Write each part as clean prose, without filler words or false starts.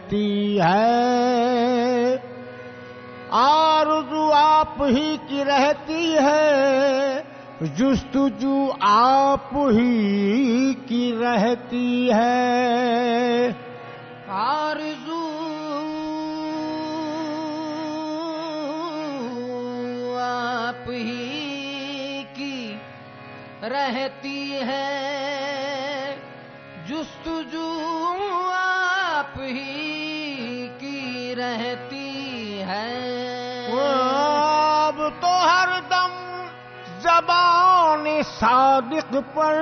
रहती है, आरज़ू आप ही की रहती है, जुस्तजू आप ही की रहती है। आरज़ू आप ही की रहती है, जुस्तजू आप ही की रहती है। अब तो हरदम ज़बान सादिक पर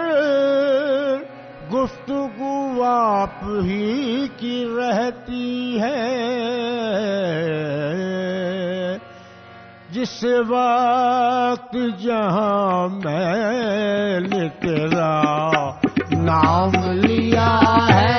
गुफ्तगू आप ही की रहती है। जिस वक्त जहां मैंने तेरा नाम लिया है,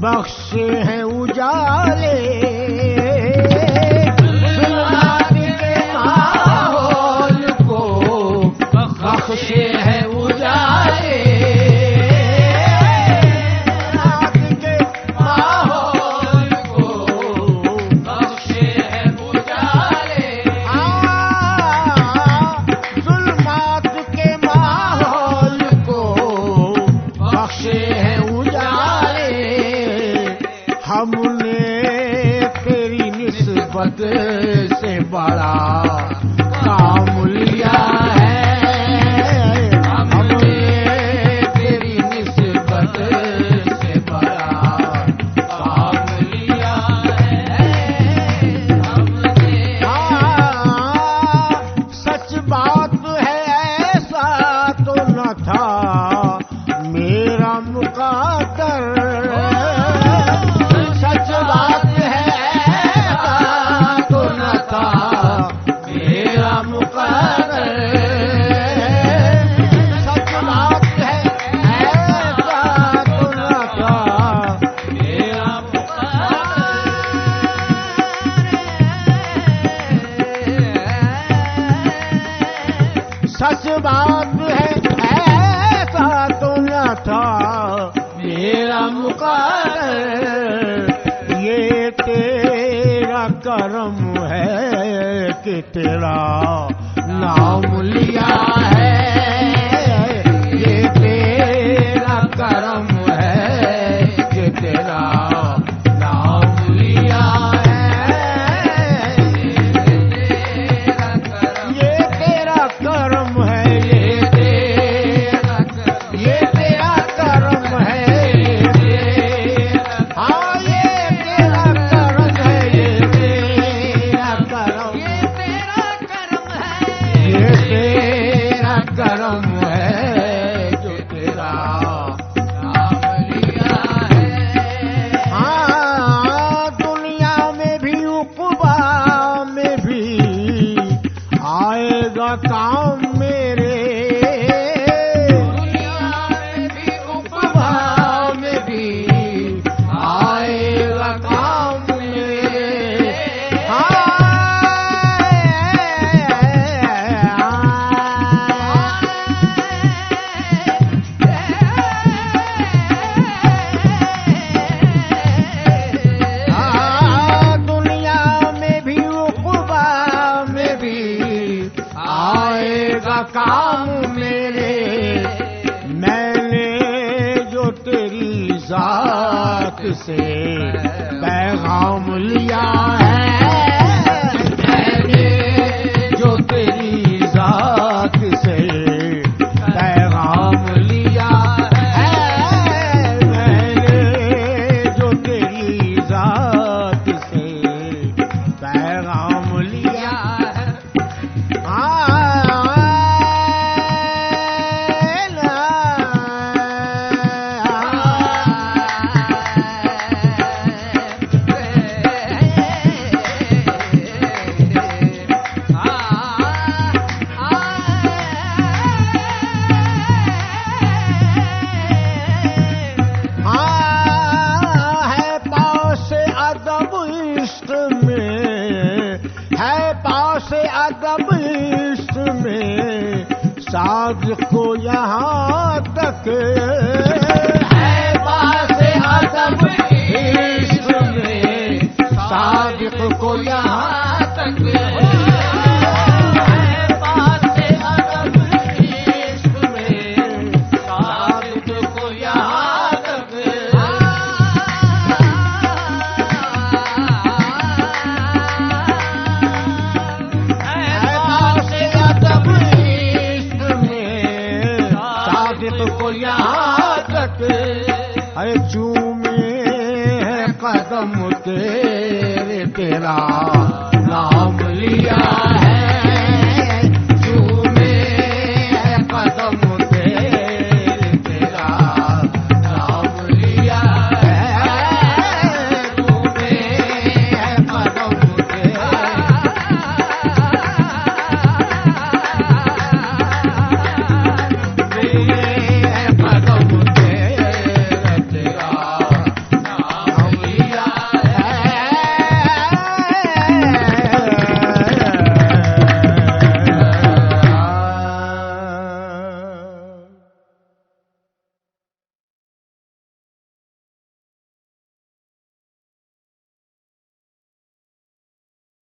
बख्शे हैं उजाले, जुल्मात के माहौल को बख्शे हैं उजाले, रात के माहौल को बख्शे हैं उजाले, जुल्मात के माहौल को बख्शे हैं उजाले। हमने तेरी निस्बत से बड़ा काम लिया है, सच बात है ऐसा तो न था मेरा मुक़द्दर, ये तेरा करम है कि तेरा नाम लिया है, ये तेरा करम है कि तेरा नाम लिया है, ये तेरा करम है, ये तेरा करम है, हाँ ये तेरा करम है, ये तेरा करम, ये तेरा करम है जो तेरा नाम लिया है। हाँ दुनिया में भी उक़बा में भी आएगा काम मेरे, दुनिया में भी उक़बा में भी आएगा काम मेरे, काम मेरे। मैंने जो तेरी जात से पैगाम लिया है, मैंने जो तेरी जात से पैगाम लिया है, मैंने जो तेरी जात से पैगाम लिया है, अदब इश्क में सादिक को यहाँ तक है, पास अदब इश्क में सादिक को यहाँ तक है, पास अदब इश्क में सादिक को यहाँ तक को यहाँ तक, अरे चूमे है कदम तेरे, तेरा नाम लिया